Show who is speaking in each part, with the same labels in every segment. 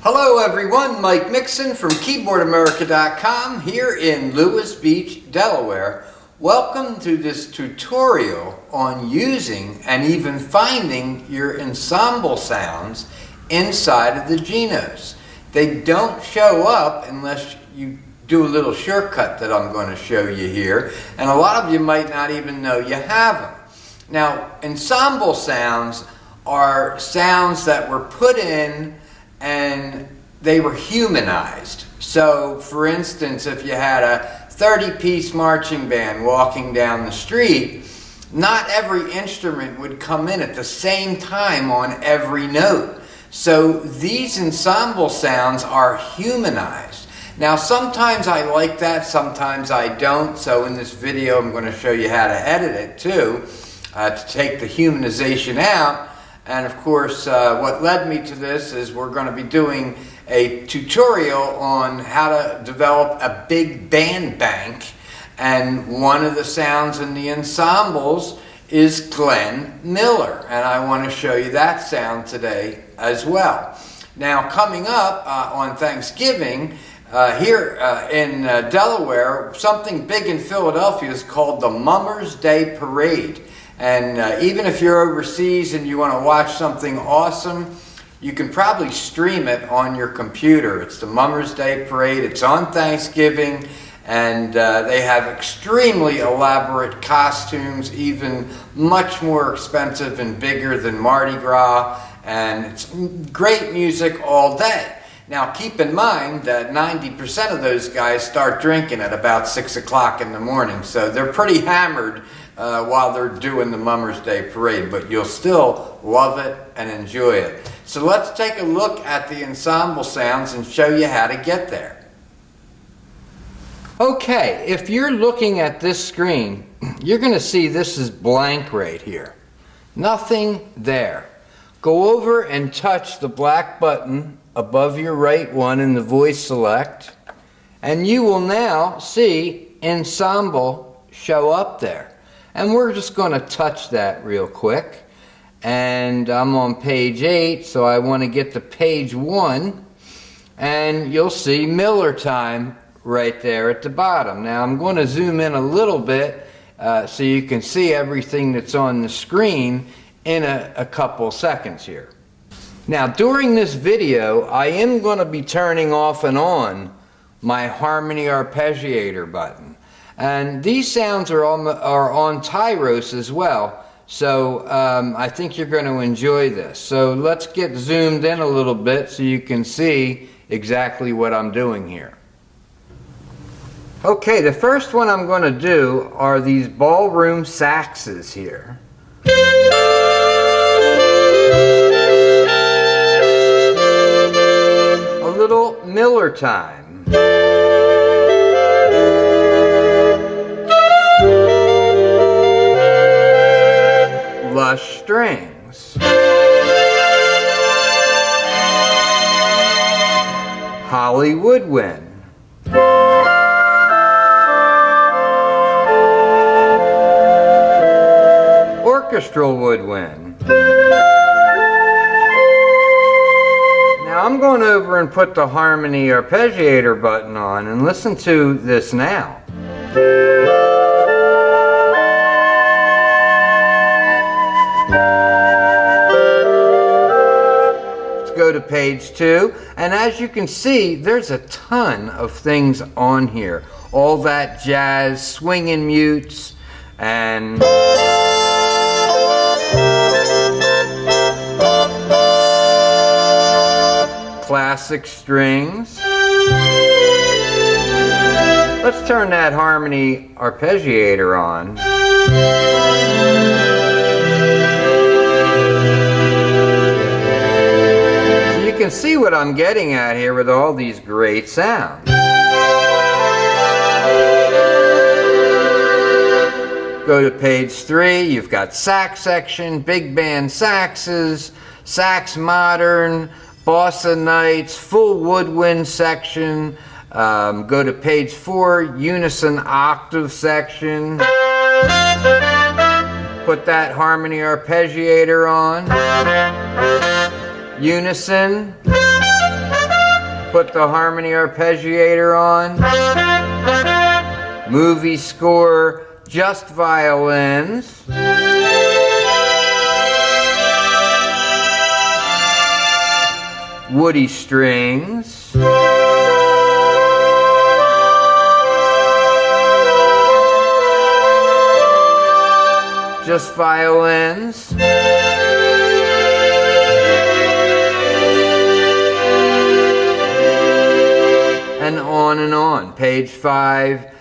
Speaker 1: Hello everyone, Mike Mixon from Keyboardamerica.com here in Lewis Beach, Delaware. Welcome to this tutorial on using and even finding your ensemble sounds inside of the Genos. They don't show up unless you do a little shortcut that I'm going to show you here, and a lot of you might not even know you have them. Now, ensemble sounds are sounds that were put in and they were humanized. So, for instance, if you had a 30-piece marching band walking down the street, not every instrument would come in at the same time on every note. So these ensemble sounds are humanized. Now, sometimes I like that, sometimes I don't. So in this video, I'm going to show you how to edit it too, to take the humanization out. And of course, what led me to this is we're going to be doing a tutorial on how to develop a big band bank. And one of the sounds in the ensembles is Glenn Miller. And I want to show you that sound today as well. Now, coming up on Thanksgiving, here in Delaware, something big in Philadelphia is called the Mummers Day Parade. And even if you're overseas and you want to watch something awesome, you can probably stream it on your computer. It's the Mummers Day Parade. It's on Thanksgiving, and they have extremely elaborate costumes, even much more expensive and bigger than Mardi Gras, and it's great music all day. Now, keep in mind that 90% of those guys start drinking at about 6 o'clock in the morning, so they're pretty hammered while they're doing the Mummers Day Parade, but you'll still love it and enjoy it. So let's take a look at the ensemble sounds and show you how to get there. Okay, if you're looking at this screen, you're going to see this is blank right here. Nothing there. Go over and touch the black button above your right one in the voice select, and you will now see ensemble show up there. And we're just going to touch that real quick. And I'm on page 8, so I want to get to page 1. And you'll see Miller Time right there at the bottom. Now I'm going to zoom in a little bit so you can see everything that's on the screen in a couple seconds here. Now, during this video, I am going to be turning off and on my harmony arpeggiator button. And these sounds are on Tyros as well, so I think you're going to enjoy this. So let's get zoomed in a little bit so you can see exactly what I'm doing here. Okay, the first one I'm going to do are these ballroom saxes here. A little Miller Time. Lush strings. Holly woodwind. Orchestral woodwind. Now I'm going over and put the harmony arpeggiator button on and listen to this now. Go to page 2, and as you can see, there's a ton of things on here. All that jazz, swinging mutes, and classic strings. Let's turn that harmony arpeggiator on. You can see what I'm getting at here with all these great sounds. Go to page 3, you've got sax section, big band saxes, sax modern, bossa nights, full woodwind section. Go to page 4, unison octave section. Put that harmony arpeggiator on. Unison. put the harmony arpeggiator on. Movie score, just violins. Woody strings. Just violins. And on. Page 5,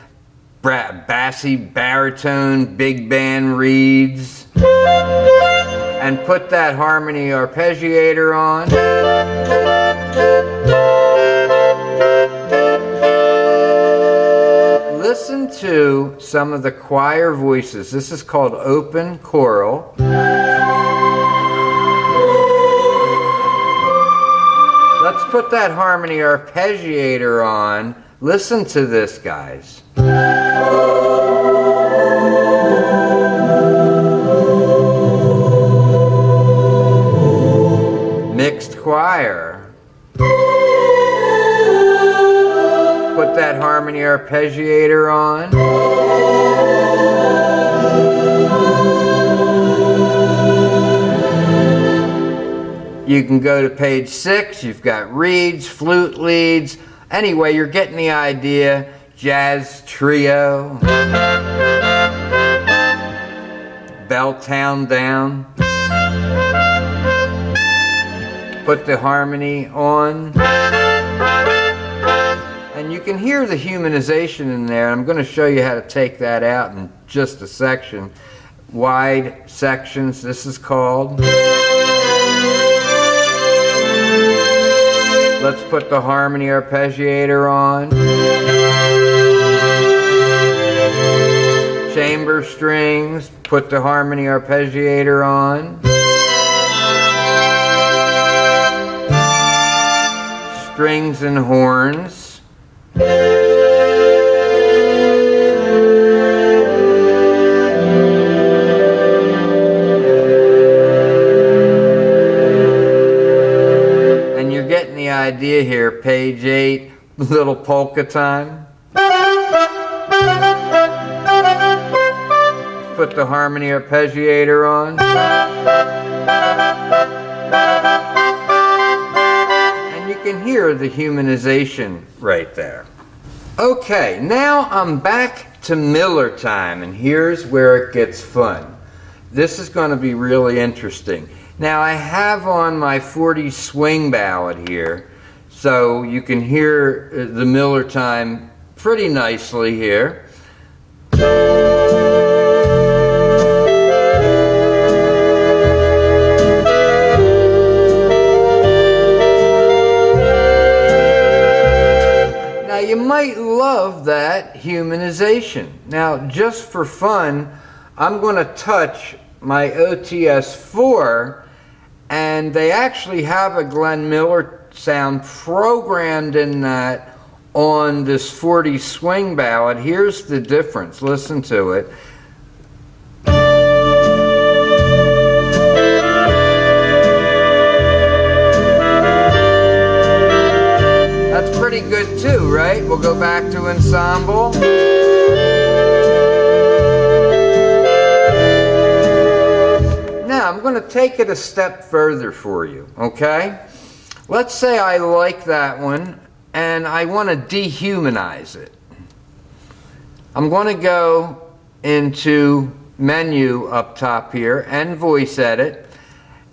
Speaker 1: bassy baritone, big band reeds. And put that harmony arpeggiator on. Listen to some of the choir voices. This is called open choral. Let's put that harmony arpeggiator on. Listen to this, guys. Mixed choir. Put that harmony arpeggiator on. You can go to page 6. You've got reeds, flute leads. Anyway, you're getting the idea. Jazz trio. Belltown down. Put the harmony on. And you can hear the humanization in there. I'm going to show you how to take that out in just a section. Wide sections, this is called. Let's put the harmony arpeggiator on. Chamber strings, put the harmony arpeggiator on. Strings and horns. And you're getting the idea here. Page 8, little polka time. Put the harmony arpeggiator on. And you can hear the humanization right there. Okay, now I'm back to Miller time, and here's where it gets fun. This is going to be really interesting. Now I have on my 40s swing ballad here, so you can hear the Miller time pretty nicely here. Now you might love that humanization. Now just for fun, I'm going to touch my OTS 4, and they actually have a Glenn Miller sound programmed in that on this 40 swing ballad. Here's the difference. Listen to it. That's pretty good too, right? We'll go back to ensemble. Now I'm going to take it a step further for you, okay? Let's say I like that one and I want to dehumanize it. I'm going to go into menu up top here and voice edit.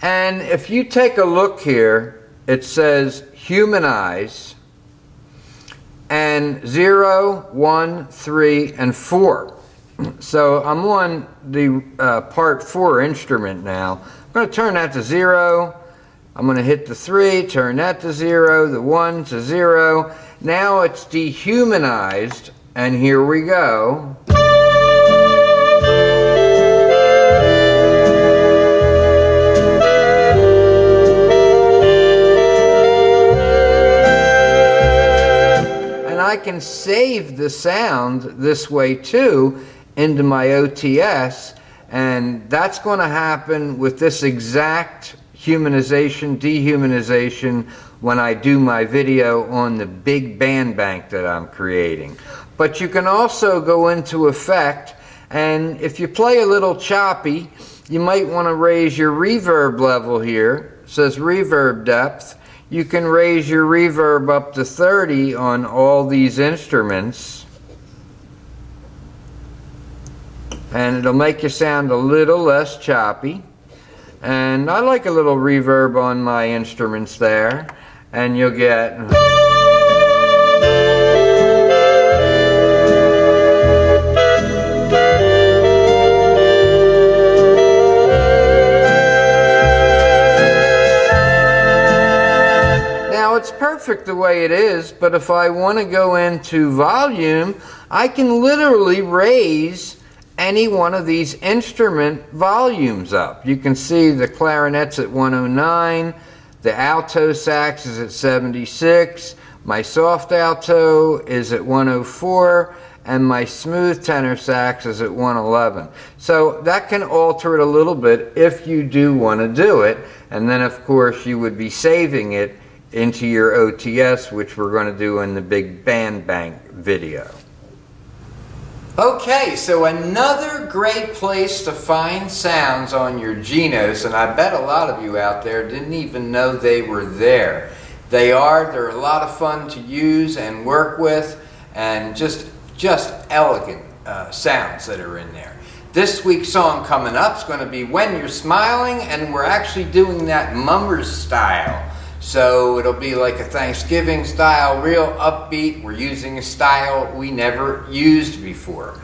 Speaker 1: And if you take a look here, it says humanize and 0, 1, 3, and 4. So I'm on the part 4 instrument now. I'm going to turn that to 0. I'm going to hit the 3, turn that to 0, the 1 to 0. Now it's dehumanized, and here we go. And I can save the sound this way too into my OTS, and that's going to happen with this exact humanization, dehumanization when I do my video on the big band bank that I'm creating. But you can also go into effect, and if you play a little choppy, you might want to raise your reverb level here. It says reverb depth. You can raise your reverb up to 30 on all these instruments, and it'll make you sound a little less choppy. And I like a little reverb on my instruments there, and you'll get it's perfect the way it is, but if I want to go into volume, I can literally raise any one of these instrument volumes up. You can see the clarinet's at 109, the alto sax is at 76, my soft alto is at 104, and my smooth tenor sax is at 111. So that can alter it a little bit if you do want to do it, and then of course you would be saving it into your OTS, which we're going to do in the big band bank video. Okay, so another great place to find sounds on your Genos, and I bet a lot of you out there didn't even know they were there. They're a lot of fun to use and work with, and just elegant sounds that are in there. This week's song coming up is going to be When You're Smiling, and we're actually doing that mummers style. So it'll be like a Thanksgiving style, real upbeat. We're using a style we never used before.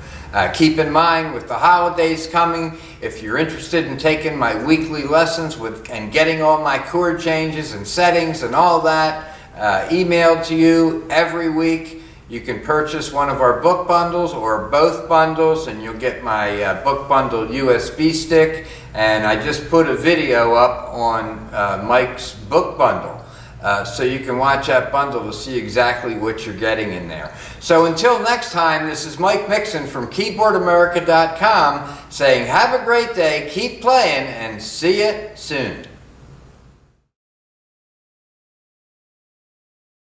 Speaker 1: Keep in mind, with the holidays coming, if you're interested in taking my weekly lessons and getting all my chord changes and settings and all that emailed to you every week, you can purchase one of our book bundles or both bundles, and you'll get my book bundle USB stick. And I just put a video up on Mike's book bundle. So you can watch that bundle to see exactly what you're getting in there. So until next time, this is Mike Mixon from Keyboardamerica.com saying have a great day, keep playing, and see you soon.